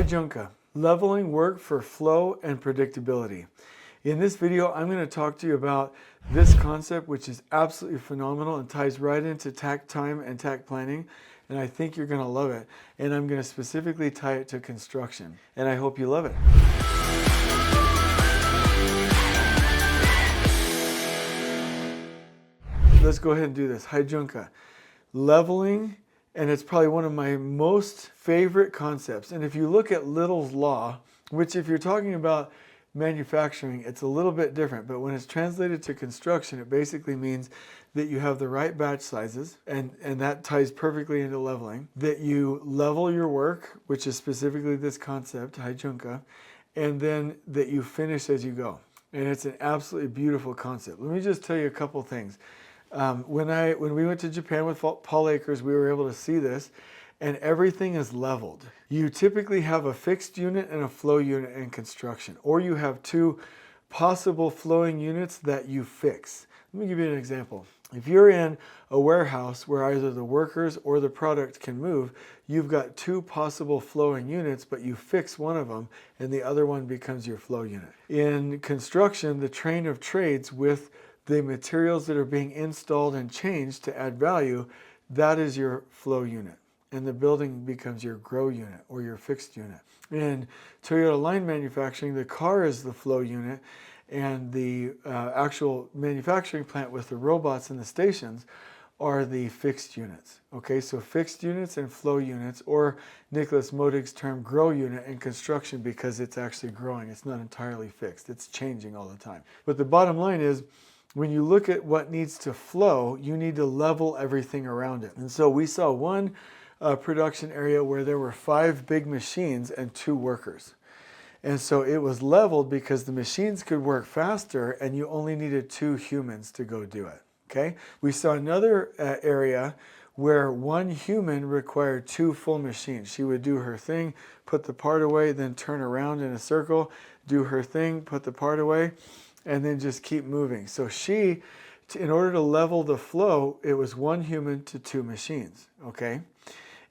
Heijunka, leveling work for flow and predictability. In this video, I'm going to talk to you about this concept, which is absolutely phenomenal and ties right into Takt time and Takt planning. And I think you're going to love it. And I'm going to specifically tie it to construction. And I hope you love it. Let's go ahead and do this. Heijunka, leveling. And it's probably one of my most favorite concepts. And if you look at Little's Law, which if you're talking about manufacturing, it's a little bit different. But when it's translated to construction, it basically means that you have the right batch sizes, and that ties perfectly into leveling, that you level your work, which is specifically this concept, Heijunka, and then that you finish as you go. And it's an absolutely beautiful concept. Let me just tell you a couple things. When we went to Japan with Paul Akers, we were able to see this, and everything is leveled. You typically have a fixed unit and a flow unit in construction, or you have two possible flowing units that you fix. Let me give you an example. If you're in a warehouse where either the workers or the product can move, you've got two possible flowing units, but you fix one of them and the other one becomes your flow unit. In construction, the train of trades with the materials that are being installed and changed to add value, that is your flow unit. And the building becomes your grow unit or your fixed unit. In Toyota line manufacturing, the car is the flow unit, and the actual manufacturing plant with the robots and the stations are the fixed units. Okay, so fixed units and flow units, or Nicholas Modig's term grow unit in construction, because it's actually growing. It's not entirely fixed. It's changing all the time. But the bottom line is, when you look at what needs to flow, you need to level everything around it. And so we saw one production area where there were 5 big machines and 2 workers. And so it was leveled because the machines could work faster and you only needed 2 humans to go do it. Okay? We saw another area where 1 human required 2 full machines. She would do her thing, put the part away, then turn around in a circle, do her thing, put the part away, and then just keep moving. So she, in order to level the flow, it was 1 human to 2 machines, okay?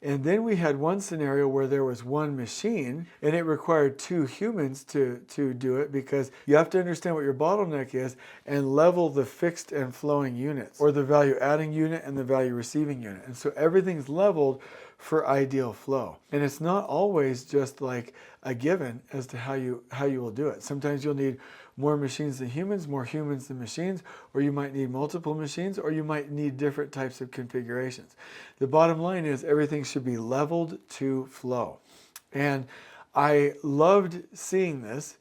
And then we had one scenario where there was 1 machine and it required 2 humans to do it, because you have to understand what your bottleneck is and level the fixed and flowing units, or the value adding unit and the value receiving unit. And so everything's leveled for ideal flow. And it's not always just like a given as to how you will do it. Sometimes you'll need more machines than humans, more humans than machines, or you might need multiple machines, or you might need different types of configurations. The bottom line is everything should be leveled to flow. And I loved seeing this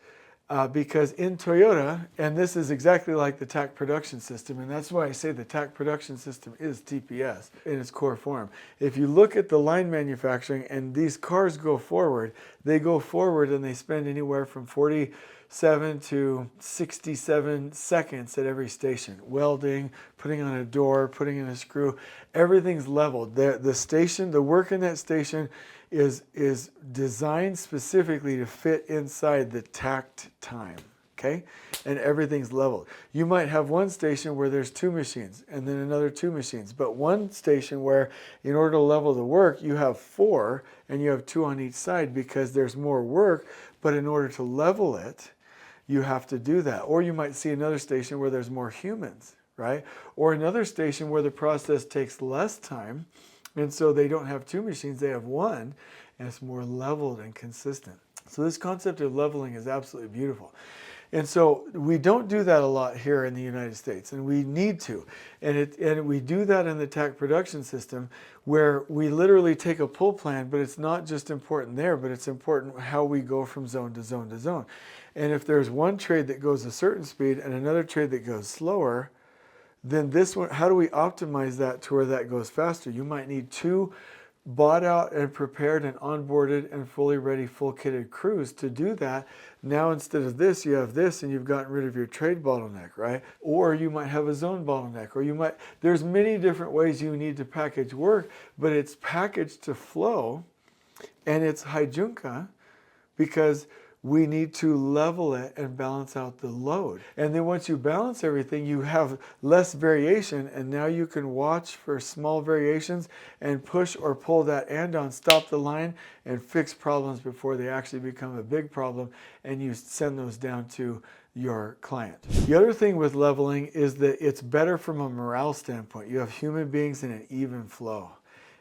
because in Toyota, and this is exactly like the Takt production system, and that's why I say the Takt production system is TPS in its core form. If you look at the line manufacturing and these cars go forward, they go forward and they spend anywhere from 47 to 67 seconds at every station. Welding, putting on a door, putting in a screw, everything's leveled. The station, the work in that station is designed specifically to fit inside the Takt time, okay? And everything's leveled. You might have one station where there's 2 machines and then another 2 machines, but one station where in order to level the work, you have 4 and you have 2 on each side because there's more work, but in order to level it, you have to do that. Or you might see another station where there's more humans, right? Or another station where the process takes less time, and so they don't have 2 machines, they have 1, and it's more leveled and consistent. So this concept of leveling is absolutely beautiful. And so we don't do that a lot here in the United States, and we need to. And we do that in the Takt production system, where we literally take a pull plan, but it's not just important there, but it's important how we go from zone to zone to zone. And if there's one trade that goes a certain speed and another trade that goes slower, then this one, how do we optimize that to where that goes faster? You might need 2 bought out and prepared and onboarded and fully ready, full kitted crews to do that. Now instead of this, you have this, and you've gotten rid of your trade bottleneck, right? Or you might have a zone bottleneck, or there's many different ways you need to package work, but it's packaged to flow, and it's Heijunka, because we need to level it and balance out the load. And then once you balance everything, you have less variation, and now you can watch for small variations and push or pull that andon, stop the line, and fix problems before they actually become a big problem, and you send those down to your client. The other thing with leveling is that it's better from a morale standpoint. You have human beings in an even flow,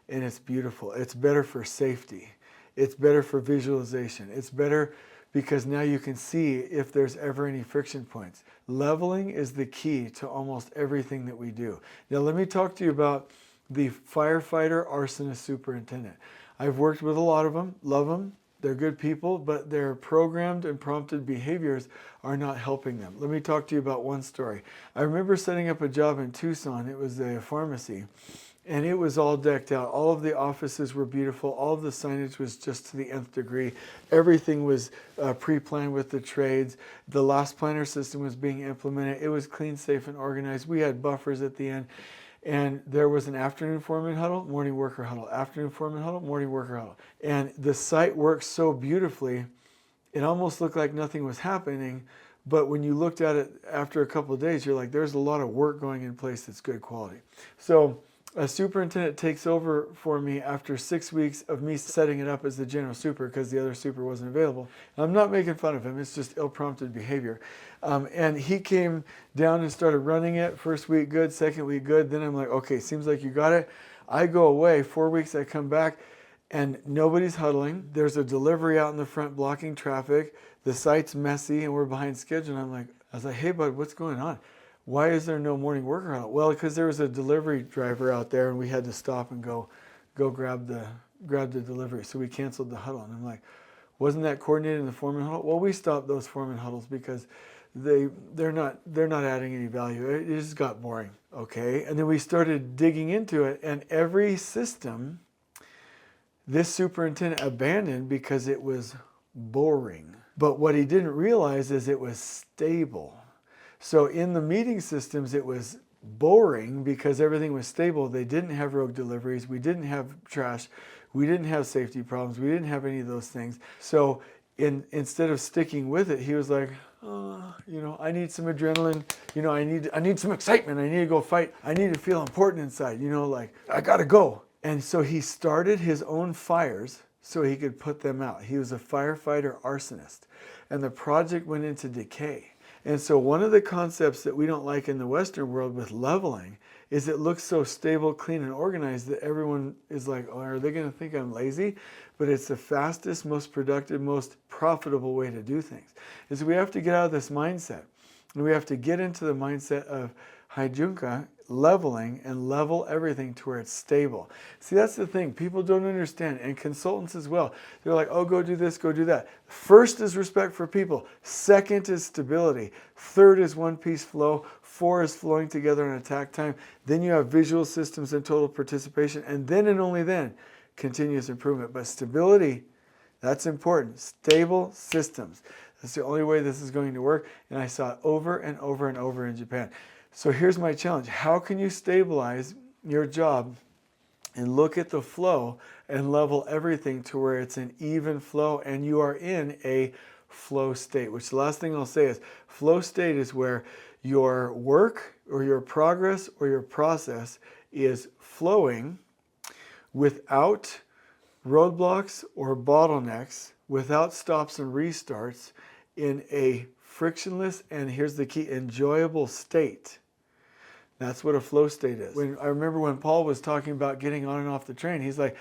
and it's beautiful. It's better for safety. It's better for visualization. It's better because now you can see if there's ever any friction points. Leveling is the key to almost everything that we do. Now let me talk to you about the Firefighter-Arsonist Superintendent. I've worked with a lot of them, love them. They're good people, but their programmed and prompted behaviors are not helping them. Let me talk to you about one story. I remember setting up a job in Tucson. It was a pharmacy. And it was all decked out. All of the offices were beautiful. All of the signage was just to the nth degree. Everything was pre-planned with the trades. The loss planner system was being implemented. It was clean, safe, and organized. We had buffers at the end. And there was an afternoon foreman huddle, morning worker huddle. Afternoon foreman huddle, morning worker huddle. And the site worked so beautifully, it almost looked like nothing was happening. But when you looked at it after a couple of days, you're like, there's a lot of work going in place that's good quality. So a superintendent takes over for me after 6 weeks of me setting it up as the general super because the other super wasn't available. I'm not making fun of him. It's just ill-prompted behavior. And he came down and started running it. First week good, second week good. Then I'm like, okay, seems like you got it. I go away. 4 weeks, I come back, and nobody's huddling. There's a delivery out in the front blocking traffic. The site's messy, and we're behind schedule. And I was like, hey, bud, what's going on? Why is there no morning worker huddle? Well, because there was a delivery driver out there, and we had to stop and go grab the delivery. So we canceled the huddle. And I'm like, wasn't that coordinated in the foreman huddle? Well, we stopped those foreman huddles because they're not adding any value. It just got boring. Okay, and then we started digging into it, and every system this superintendent abandoned because it was boring. But what he didn't realize is it was stable. So in the meeting systems, it was boring because everything was stable. They didn't have rogue deliveries. We didn't have trash. We didn't have safety problems. We didn't have any of those things. So instead of sticking with it, he was like, I need some adrenaline. I need some excitement. I need to go fight. I need to feel important inside. Like, I got to go. And so he started his own fires so he could put them out. He was a firefighter-arsonist. And the project went into decay. And so one of the concepts that we don't like in the Western world with leveling is it looks so stable, clean, and organized that everyone is like, oh, are they going to think I'm lazy? But it's the fastest, most productive, most profitable way to do things. And so we have to get out of this mindset. And we have to get into the mindset of Heijunka, leveling, and level everything to where it's stable. See, that's the thing. People don't understand, and consultants as well. They're like, oh, go do this, go do that. First is respect for people. Second is stability. Third is one-piece flow. 4 is flowing together in attack time. Then you have visual systems and total participation. And then and only then, continuous improvement. But stability, that's important. Stable systems. That's the only way this is going to work. And I saw it over and over and over in Japan. So here's my challenge. How can you stabilize your job and look at the flow and level everything to where it's an even flow and you are in a flow state? Which the last thing I'll say is flow state is where your work or your progress or your process is flowing without roadblocks or bottlenecks, without stops and restarts, in a frictionless and, here's the key, enjoyable state. That's what a flow state is. I remember when Paul was talking about getting on and off the train, he's like,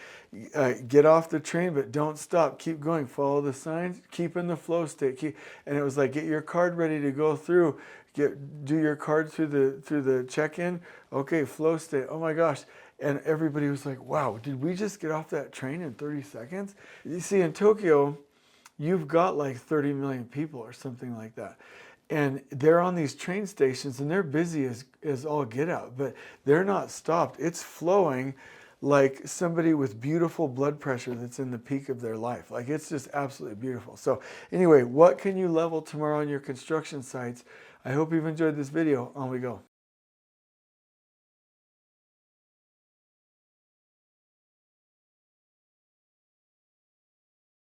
get off the train, but don't stop. Keep going. Follow the signs. Keep in the flow state. And it was like, get your card ready to go through. Do your card through the check-in. Okay, flow state. Oh my gosh. And everybody was like, wow, did we just get off that train in 30 seconds? You see, in Tokyo, you've got like 30 million people or something like that. And they're on these train stations and they're busy as all get out, but they're not stopped. It's flowing like somebody with beautiful blood pressure that's in the peak of their life. Like, it's just absolutely beautiful. So anyway, what can you level tomorrow on your construction sites? I hope you've enjoyed this video. On we go.